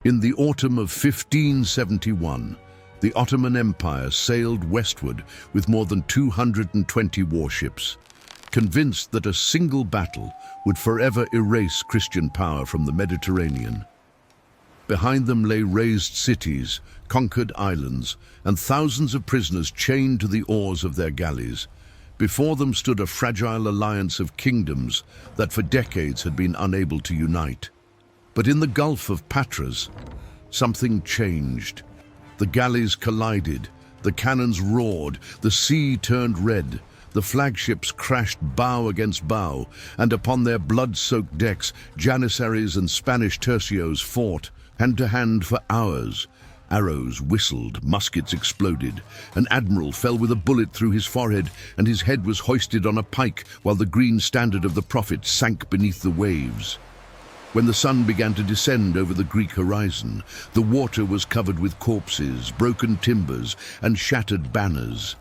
In the autumn of 1571, the Ottoman Empire sailed westward with more than 220 warships, convinced that a single battle would forever erase Christian power from the Mediterranean. Behind them lay razed cities, conquered islands, and thousands of prisoners chained to the oars of their galleys. Before them stood a fragile alliance of kingdoms that for decades had been unable to unite. But in the Gulf of Patras, something changed. The galleys collided, the cannons roared, the sea turned red, the flagships crashed bow against bow, and upon their blood-soaked decks, janissaries and Spanish tercios fought, hand-to-hand for hours. Arrows whistled, muskets exploded. An admiral fell with a bullet through his forehead, and his head was hoisted on a pike while the green standard of the Prophet sank beneath the waves. When the sun began to descend over the Greek horizon, the water was covered with corpses, broken timbers, and shattered banners.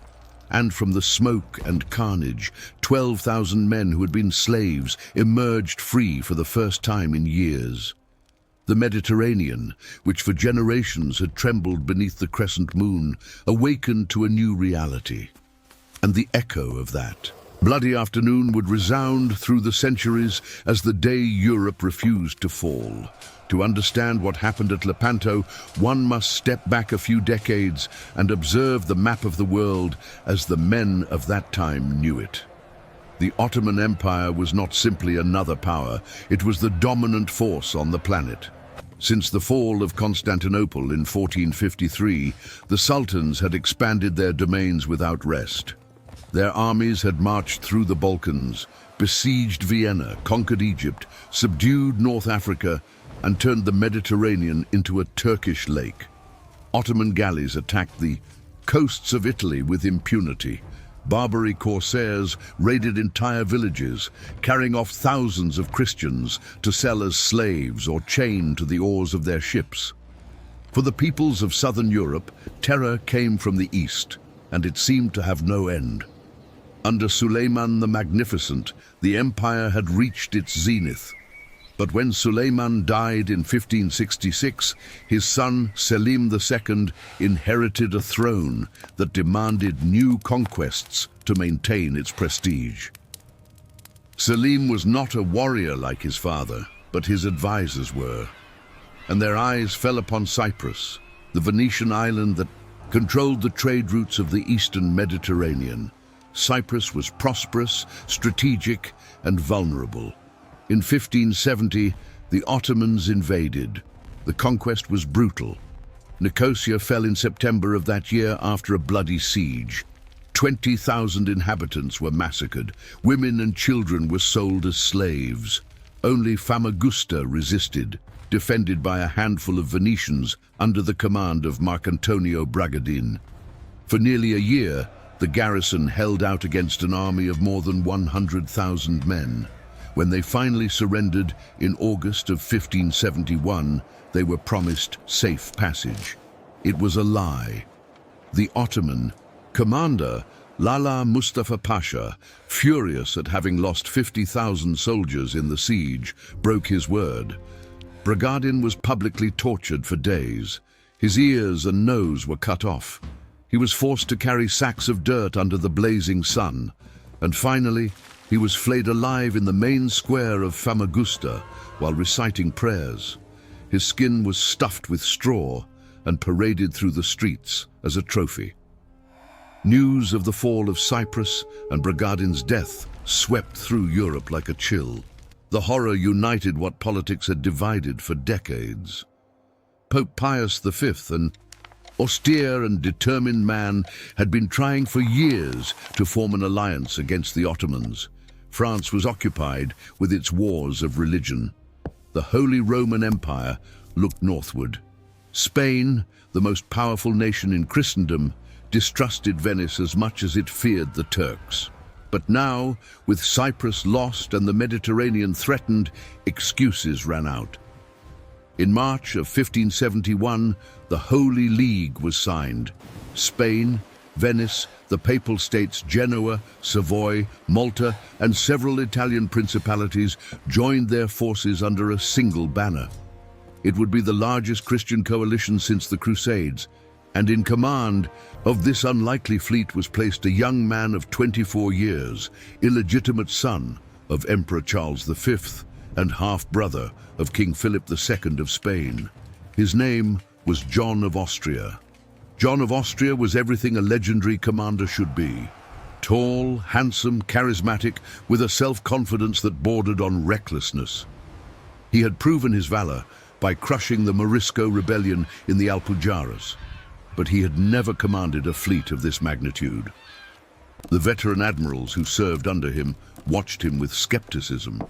And from the smoke and carnage, 12,000 men who had been slaves emerged free for the first time in years. The Mediterranean, which for generations had trembled beneath the crescent moon, awakened to a new reality. And the echo of that bloody afternoon would resound through the centuries as the day Europe refused to fall. To understand what happened at Lepanto, one must step back a few decades and observe the map of the world as the men of that time knew it. The Ottoman Empire was not simply another power, it was the dominant force on the planet. Since the fall of Constantinople in 1453, the sultans had expanded their domains without rest. Their armies had marched through the Balkans, besieged Vienna, conquered Egypt, subdued North Africa, and turned the Mediterranean into a Turkish lake. Ottoman galleys attacked the coasts of Italy with impunity. Barbary corsairs raided entire villages, carrying off thousands of Christians to sell as slaves or chained to the oars of their ships. For the peoples of southern Europe, terror came from the east, and it seemed to have no end. Under Suleiman the Magnificent, the empire had reached its zenith. But when Suleiman died in 1566, his son Selim II inherited a throne that demanded new conquests to maintain its prestige. Selim was not a warrior like his father, but his advisors were. And their eyes fell upon Cyprus, the Venetian island that controlled the trade routes of the eastern Mediterranean. Cyprus was prosperous, strategic, and vulnerable. In 1570, the Ottomans invaded. The conquest was brutal. Nicosia fell in September of that year after a bloody siege. 20,000 inhabitants were massacred. Women and children were sold as slaves. Only Famagusta resisted, defended by a handful of Venetians under the command of Marcantonio Bragadin. For nearly a year, the garrison held out against an army of more than 100,000 men. When they finally surrendered in August of 1571, they were promised safe passage. It was a lie. The Ottoman commander, Lala Mustafa Pasha, furious at having lost 50,000 soldiers in the siege, broke his word. Bragadin was publicly tortured for days. His ears and nose were cut off. He was forced to carry sacks of dirt under the blazing sun. And finally, he was flayed alive in the main square of Famagusta while reciting prayers. His skin was stuffed with straw and paraded through the streets as a trophy. News of the fall of Cyprus and Bragadin's death swept through Europe like a chill. The horror united what politics had divided for decades. Pope Pius V, an austere and determined man, had been trying for years to form an alliance against the Ottomans. France was occupied with its wars of religion. The Holy Roman Empire looked northward. Spain, the most powerful nation in Christendom, distrusted Venice as much as it feared the Turks. But now, with Cyprus lost and the Mediterranean threatened, excuses ran out. In March of 1571, the Holy League was signed. Spain, Venice, the Papal States Genoa, Savoy, Malta, and several Italian principalities joined their forces under a single banner. It would be the largest Christian coalition since the Crusades, and in command of this unlikely fleet was placed a young man of 24 years, illegitimate son of Emperor Charles V and half-brother of King Philip II of Spain. His name was John of Austria. John of Austria was everything a legendary commander should be. Tall, handsome, charismatic, with a self-confidence that bordered on recklessness. He had proven his valor by crushing the Morisco rebellion in the Alpujarras, but he had never commanded a fleet of this magnitude. The veteran admirals who served under him watched him with skepticism.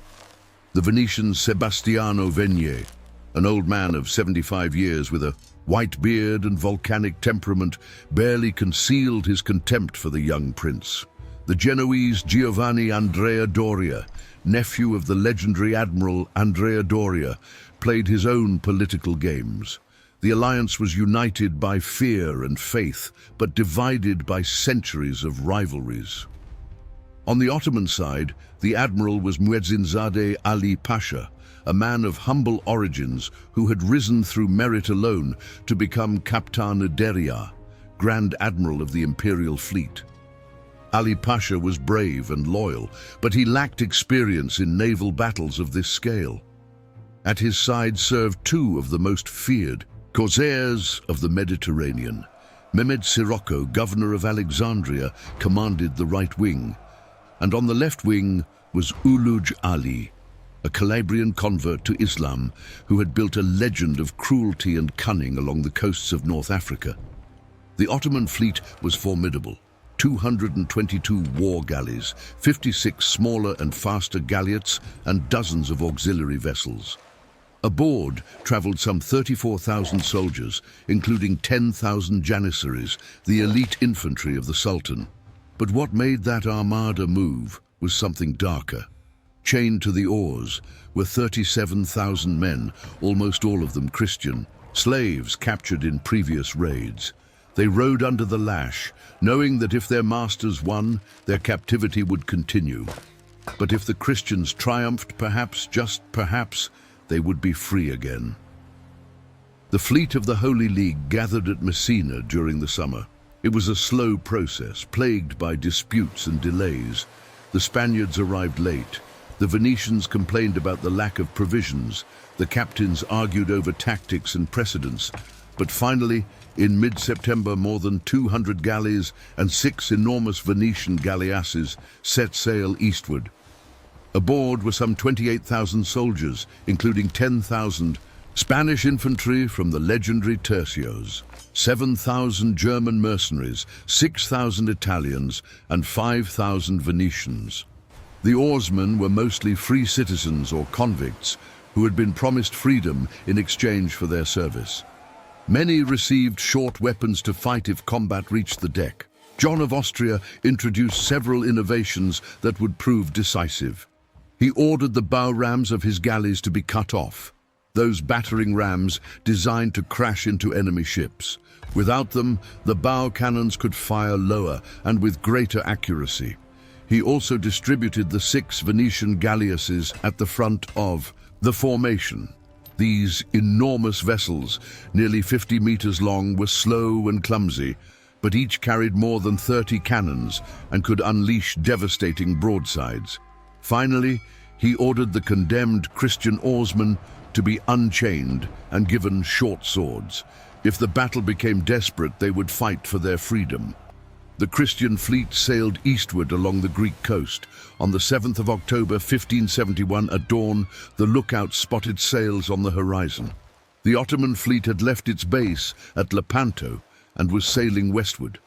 The Venetian Sebastiano Venier, an old man of 75 years with a white beard and volcanic temperament, barely concealed his contempt for the young prince. The Genoese Giovanni Andrea Doria, nephew of the legendary Admiral Andrea Doria, played his own political games. The alliance was united by fear and faith, but divided by centuries of rivalries. On the Ottoman side, the admiral was Muezzinzadeh Ali Pasha, a man of humble origins who had risen through merit alone to become Kaptan Deria, Grand Admiral of the Imperial Fleet. Ali Pasha was brave and loyal, but he lacked experience in naval battles of this scale. At his side served two of the most feared corsairs of the Mediterranean. Mehmed Sirocco, governor of Alexandria, commanded the right wing, and on the left wing was Uluj Ali, a Calabrian convert to Islam who had built a legend of cruelty and cunning along the coasts of North Africa. The Ottoman fleet was formidable. 222 war galleys, 56 smaller and faster galleots, and dozens of auxiliary vessels. Aboard traveled some 34,000 soldiers, including 10,000 janissaries, the elite infantry of the Sultan. But what made that armada move was something darker. Chained to the oars were 37,000 men, almost all of them Christian, slaves captured in previous raids. They rode under the lash, knowing that if their masters won, their captivity would continue. But if the Christians triumphed, perhaps, just perhaps, they would be free again. The fleet of the Holy League gathered at Messina during the summer. It was a slow process, plagued by disputes and delays. The Spaniards arrived late. The Venetians complained about the lack of provisions. The captains argued over tactics and precedence. But finally, in mid-September, more than 200 galleys and 6 enormous Venetian galleasses set sail eastward. Aboard were some 28,000 soldiers, including 10,000 Spanish infantry from the legendary tercios, 7,000 German mercenaries, 6,000 Italians, and 5,000 Venetians. The oarsmen were mostly free citizens or convicts who had been promised freedom in exchange for their service. Many received short weapons to fight if combat reached the deck. John of Austria introduced several innovations that would prove decisive. He ordered the bow rams of his galleys to be cut off, those battering rams designed to crash into enemy ships. Without them, the bow cannons could fire lower and with greater accuracy. He also distributed the 6 Venetian galleasses at the front of the formation. These enormous vessels, nearly 50 meters long, were slow and clumsy, but each carried more than 30 cannons and could unleash devastating broadsides. Finally, he ordered the condemned Christian oarsmen to be unchained and given short swords. If the battle became desperate, they would fight for their freedom. The Christian fleet sailed eastward along the Greek coast. On the 7th of October 1571, at dawn, the lookouts spotted sails on the horizon. The Ottoman fleet had left its base at Lepanto and was sailing westward.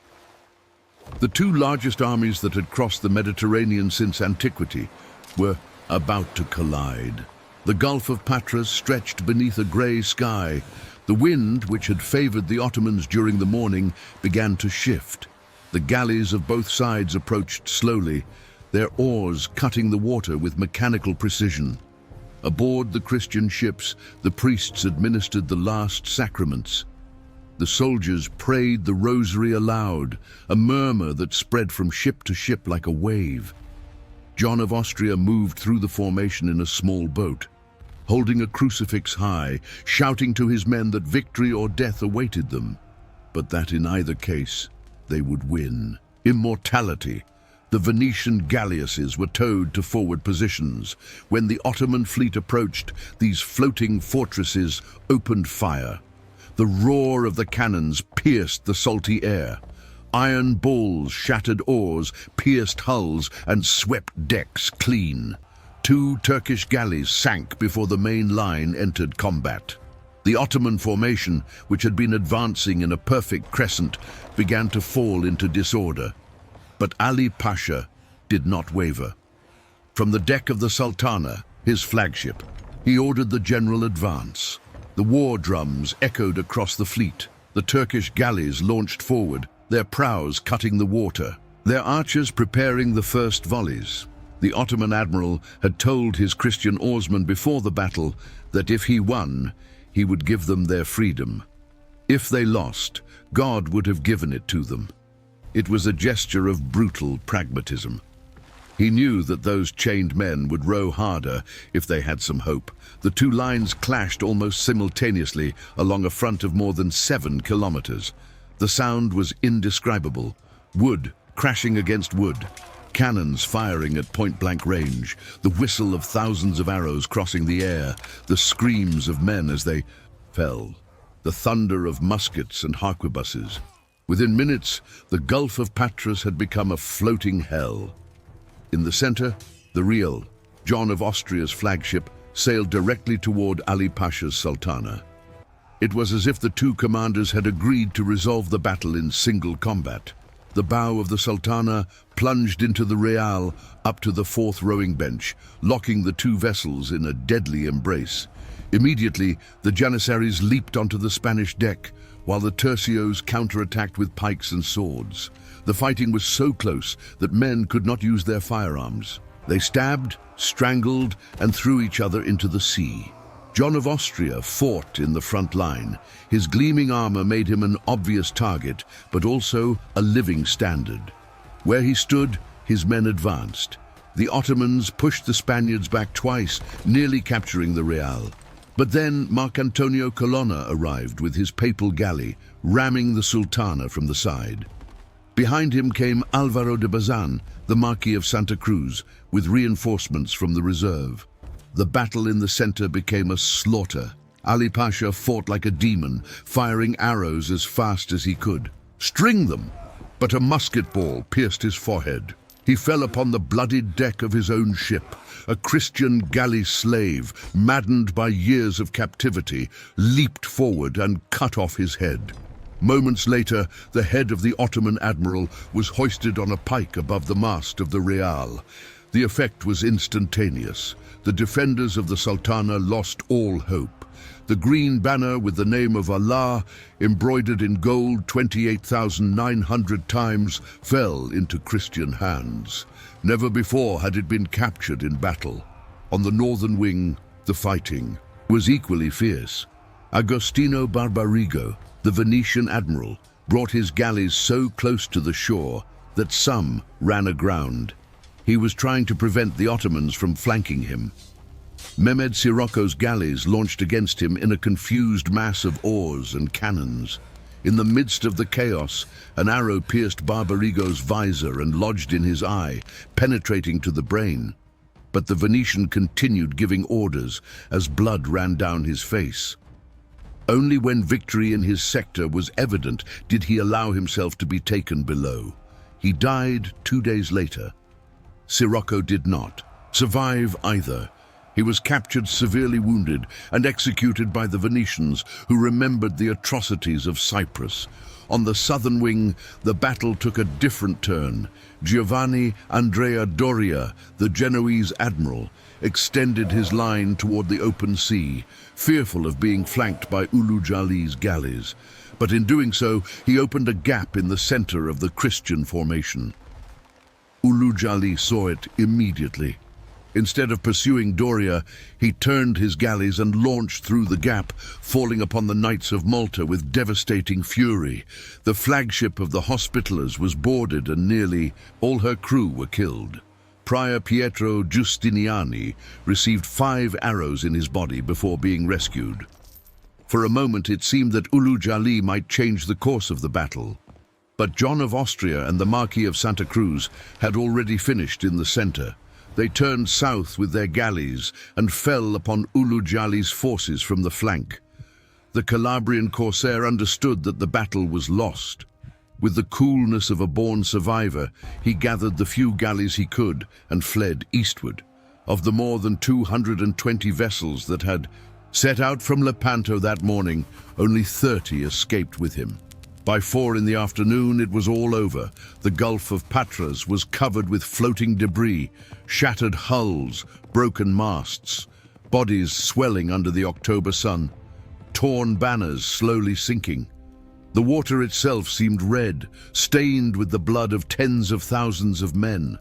The two largest armies that had crossed the Mediterranean since antiquity were about to collide. The Gulf of Patras stretched beneath a grey sky. The wind, which had favored the Ottomans during the morning, began to shift. The galleys of both sides approached slowly, their oars cutting the water with mechanical precision. Aboard the Christian ships, the priests administered the last sacraments. The soldiers prayed the rosary aloud, a murmur that spread from ship to ship like a wave. John of Austria moved through the formation in a small boat. holding a crucifix high, shouting to his men that victory or death awaited them, but that in either case they would win. Immortality. The Venetian galleasses were towed to forward positions. When the Ottoman fleet approached, these floating fortresses opened fire. The roar of the cannons pierced the salty air. Iron balls shattered oars, pierced hulls, and swept decks clean. 2 Turkish galleys sank before the main line entered combat. The Ottoman formation, which had been advancing in a perfect crescent, began to fall into disorder. But Ali Pasha did not waver. From the deck of the Sultana, his flagship, he ordered the general advance. The war drums echoed across the fleet. The Turkish galleys launched forward, their prows cutting the water, their archers preparing the first volleys. The Ottoman admiral had told his Christian oarsmen before the battle that if he won, he would give them their freedom. If they lost, God would have given it to them. It was a gesture of brutal pragmatism. He knew that those chained men would row harder if they had some hope. The 2 lines clashed almost simultaneously along a front of more than 7 kilometers. The sound was indescribable. Wood crashing against wood, cannons firing at point-blank range, the whistle of thousands of arrows crossing the air, the screams of men as they fell, the thunder of muskets and harquebuses. Within minutes, the Gulf of Patras had become a floating hell. In the center, the real John of Austria's flagship sailed directly toward Ali Pasha's Sultana. It was as if the 2 commanders had agreed to resolve the battle in single combat. The bow of the Sultana plunged into the Real up to the 4th rowing bench, locking the 2 vessels in a deadly embrace. Immediately, the Janissaries leaped onto the Spanish deck, while the tercios counterattacked with pikes and swords. The fighting was so close that men could not use their firearms. They stabbed, strangled, and threw each other into the sea. John of Austria fought in the front line. His gleaming armor made him an obvious target, but also a living standard. Where he stood, his men advanced. The Ottomans pushed the Spaniards back twice, nearly capturing the Real. But then Marcantonio Colonna arrived with his papal galley, ramming the Sultana from the side. Behind him came Alvaro de Bazan, the Marquis of Santa Cruz, with reinforcements from the reserve. The battle in the center became a slaughter. Ali Pasha fought like a demon, firing arrows as fast as he could. String them! But a musket ball pierced his forehead. He fell upon the bloodied deck of his own ship. A Christian galley slave, maddened by years of captivity, leaped forward and cut off his head. Moments later, the head of the Ottoman admiral was hoisted on a pike above the mast of the Real. The effect was instantaneous. The defenders of the Sultana lost all hope. The green banner with the name of Allah, embroidered in gold 28,900 times, fell into Christian hands. Never before had it been captured in battle. On the northern wing, the fighting was equally fierce. Agostino Barbarigo, the Venetian admiral, brought his galleys so close to the shore that some ran aground. He was trying to prevent the Ottomans from flanking him. Mehmed Sirocco's galleys launched against him in a confused mass of oars and cannons. In the midst of the chaos, an arrow pierced Barbarigo's visor and lodged in his eye, penetrating to the brain. But the Venetian continued giving orders as blood ran down his face. Only when victory in his sector was evident did he allow himself to be taken below. He died 2 days later. Sirocco did not survive either. He was captured severely wounded and executed by the Venetians, who remembered the atrocities of Cyprus. On the southern wing, the battle took a different turn. Giovanni Andrea Doria, the Genoese admiral, extended his line toward the open sea, fearful of being flanked by Ulugh Ali's galleys. But in doing so, he opened a gap in the center of the Christian formation. Ulugh Ali saw it immediately. Instead of pursuing Doria, he turned his galleys and launched through the gap, falling upon the Knights of Malta with devastating fury. The flagship of the Hospitallers was boarded and nearly all her crew were killed. Prior Pietro Giustiniani received 5 arrows in his body before being rescued. For a moment it seemed that Ulugh Ali might change the course of the battle. But John of Austria and the Marquis of Santa Cruz had already finished in the center. They turned south with their galleys and fell upon Ulugh Ali's forces from the flank. The Calabrian corsair understood that the battle was lost. With the coolness of a born survivor, he gathered the few galleys he could and fled eastward. Of the more than 220 vessels that had set out from Lepanto that morning, only 30 escaped with him. By 4 in the afternoon, it was all over. The Gulf of Patras was covered with floating debris, shattered hulls, broken masts, bodies swelling under the October sun, torn banners slowly sinking. The water itself seemed red, stained with the blood of tens of thousands of men.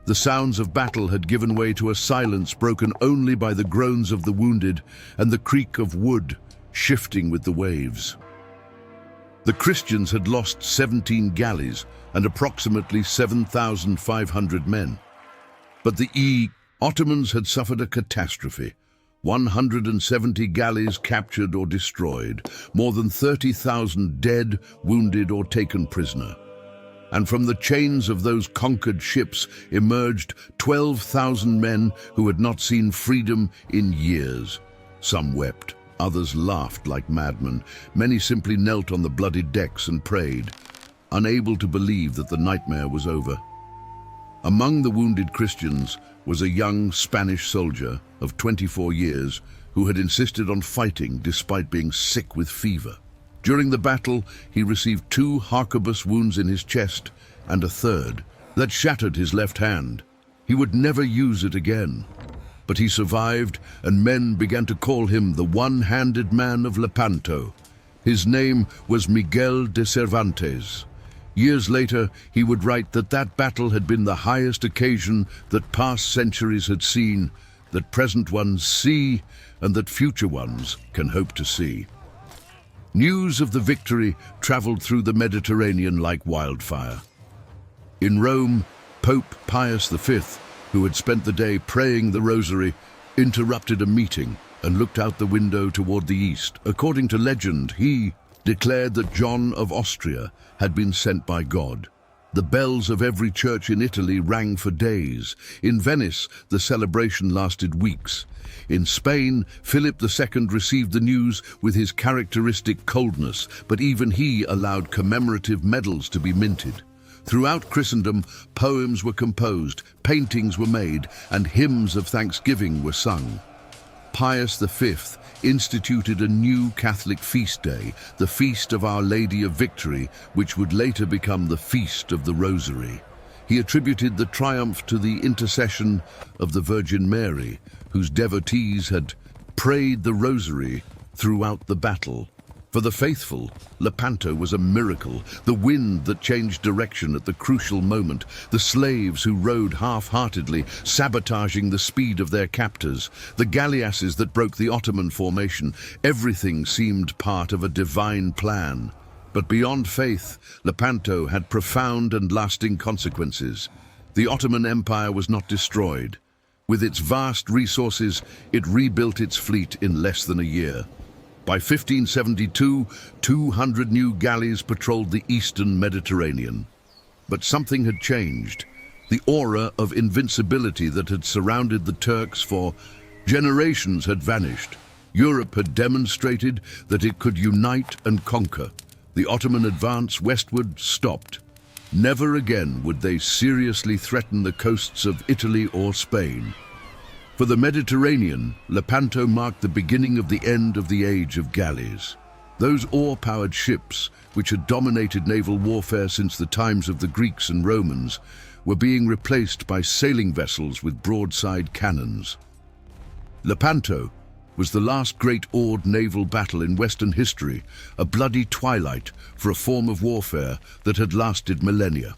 The sounds of battle had given way to a silence broken only by the groans of the wounded and the creak of wood shifting with the waves. The Christians had lost 17 galleys and approximately 7,500 men. But the Ottomans had suffered a catastrophe. 170 galleys captured or destroyed, more than 30,000 dead, wounded, or taken prisoner. And from the chains of those conquered ships emerged 12,000 men who had not seen freedom in years. Some wept, others laughed like madmen. Many simply knelt on the bloodied decks and prayed, unable to believe that the nightmare was over. Among the wounded Christians was a young Spanish soldier of 24 years who had insisted on fighting despite being sick with fever. During the battle, he received 2 harquebus wounds in his chest and a third that shattered his left hand. He would never use it again. But he survived, and men began to call him the one-handed man of Lepanto. His name was Miguel de Cervantes. Years later, he would write that that battle had been the highest occasion that past centuries had seen, that present ones see, and that future ones can hope to see. News of the victory traveled through the Mediterranean like wildfire. In Rome, Pope Pius V, who had spent the day praying the rosary, interrupted a meeting and looked out the window toward the east. According to legend, he declared that John of Austria had been sent by God. The bells of every church in Italy rang for days. In Venice, the celebration lasted weeks. In Spain, Philip II received the news with his characteristic coldness, but even he allowed commemorative medals to be minted. Throughout Christendom, poems were composed, paintings were made, and hymns of thanksgiving were sung. Pius V instituted a new Catholic feast day, the Feast of Our Lady of Victory, which would later become the Feast of the Rosary. He attributed the triumph to the intercession of the Virgin Mary, whose devotees had prayed the Rosary throughout the battle. For the faithful, Lepanto was a miracle, the wind that changed direction at the crucial moment, the slaves who rowed half-heartedly, sabotaging the speed of their captors, the galleasses that broke the Ottoman formation. Everything seemed part of a divine plan. But beyond faith, Lepanto had profound and lasting consequences. The Ottoman Empire was not destroyed. With its vast resources, it rebuilt its fleet in less than a year. By 1572, 200 new galleys patrolled the eastern Mediterranean. But something had changed. The aura of invincibility that had surrounded the Turks for generations had vanished. Europe had demonstrated that it could unite and conquer. The Ottoman advance westward stopped. Never again would they seriously threaten the coasts of Italy or Spain. For the Mediterranean, Lepanto marked the beginning of the end of the age of galleys. Those oar-powered ships, which had dominated naval warfare since the times of the Greeks and Romans, were being replaced by sailing vessels with broadside cannons. Lepanto was the last great oared naval battle in Western history, a bloody twilight for a form of warfare that had lasted millennia.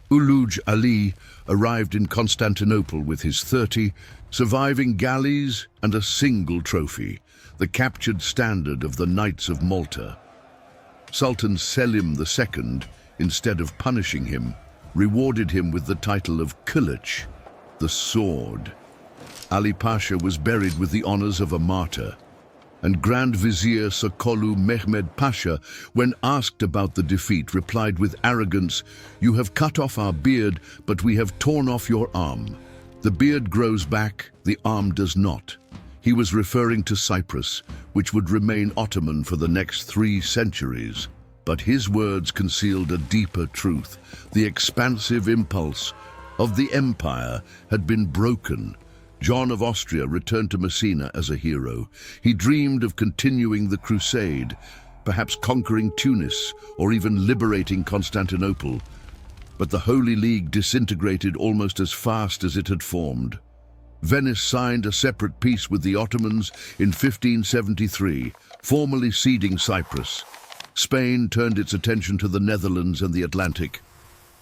Ulugh Ali arrived in Constantinople with his 30 surviving galleys and a single trophy, the captured standard of the Knights of Malta. Sultan Selim II, instead of punishing him, rewarded him with the title of Kılıç, the sword. Ali Pasha was buried with the honors of a martyr. And Grand Vizier Sokolu Mehmed Pasha, when asked about the defeat, replied with arrogance, "You have cut off our beard, but we have torn off your arm. The beard grows back, the arm does not." He was referring to Cyprus, which would remain Ottoman for the next 3 centuries. But his words concealed a deeper truth. The expansive impulse of the empire had been broken. John of Austria returned to Messina as a hero. He dreamed of continuing the crusade, perhaps conquering Tunis or even liberating Constantinople. But the Holy League disintegrated almost as fast as it had formed. Venice signed a separate peace with the Ottomans in 1573, formally ceding Cyprus. Spain turned its attention to the Netherlands and the Atlantic.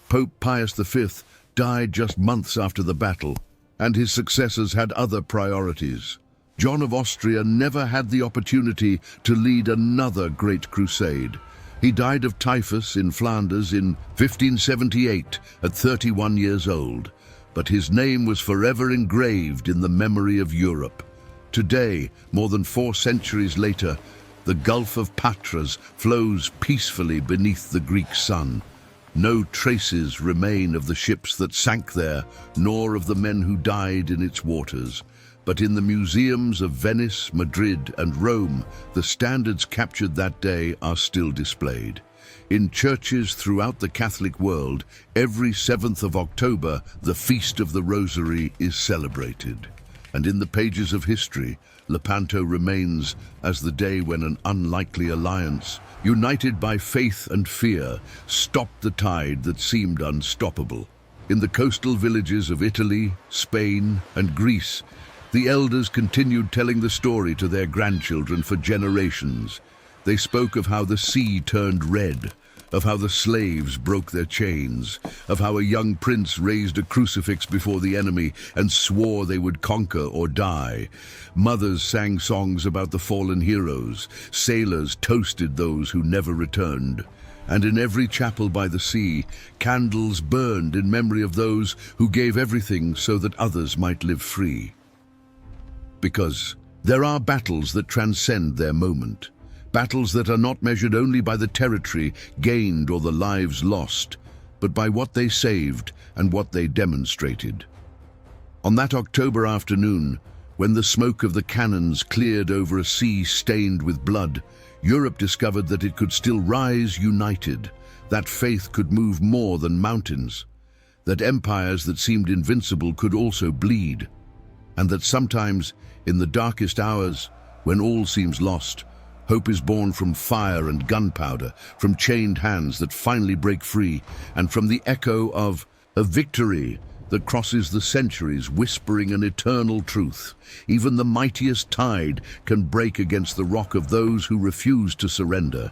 Pope Pius V died just months after the battle, and his successors had other priorities. John of Austria never had the opportunity to lead another great crusade. He died of typhus in Flanders in 1578 at 31 years old, but his name was forever engraved in the memory of Europe. Today, more than 4 centuries later, the Gulf of Patras flows peacefully beneath the Greek sun. No traces remain of the ships that sank there, nor of the men who died in its waters. But in the museums of Venice, Madrid, and Rome, the standards captured that day are still displayed. In churches throughout the Catholic world, every 7th of October, the Feast of the Rosary is celebrated. And in the pages of history, Lepanto remains as the day when an unlikely alliance, united by faith and fear, stopped the tide that seemed unstoppable. In the coastal villages of Italy, Spain, and Greece, the elders continued telling the story to their grandchildren for generations. They spoke of how the sea turned red, of how the slaves broke their chains, of how a young prince raised a crucifix before the enemy and swore they would conquer or die. Mothers sang songs about the fallen heroes. Sailors toasted those who never returned. And in every chapel by the sea, candles burned in memory of those who gave everything so that others might live free. Because there are battles that transcend their moment. Battles that are not measured only by the territory gained or the lives lost, but by what they saved and what they demonstrated. On that October afternoon, when the smoke of the cannons cleared over a sea stained with blood, Europe discovered that it could still rise united, that faith could move more than mountains, that empires that seemed invincible could also bleed, and that sometimes, in the darkest hours, when all seems lost, hope is born from fire and gunpowder, from chained hands that finally break free, and from the echo of a victory that crosses the centuries, whispering an eternal truth. Even the mightiest tide can break against the rock of those who refuse to surrender.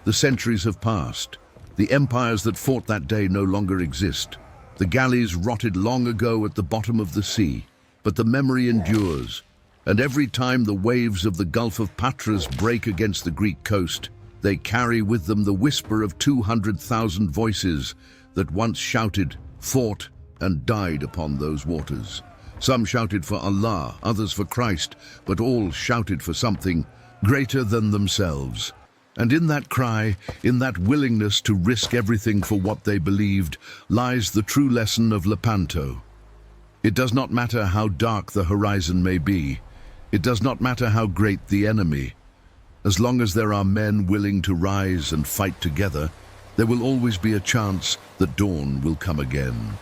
The centuries have passed. The empires that fought that day no longer exist. The galleys rotted long ago at the bottom of the sea, but the memory endures. And every time the waves of the Gulf of Patras break against the Greek coast, they carry with them the whisper of 200,000 voices that once shouted, fought, and died upon those waters. Some shouted for Allah, others for Christ, but all shouted for something greater than themselves. And in that cry, in that willingness to risk everything for what they believed, lies the true lesson of Lepanto. It does not matter how dark the horizon may be. It does not matter how great the enemy. As long as there are men willing to rise and fight together, there will always be a chance that dawn will come again.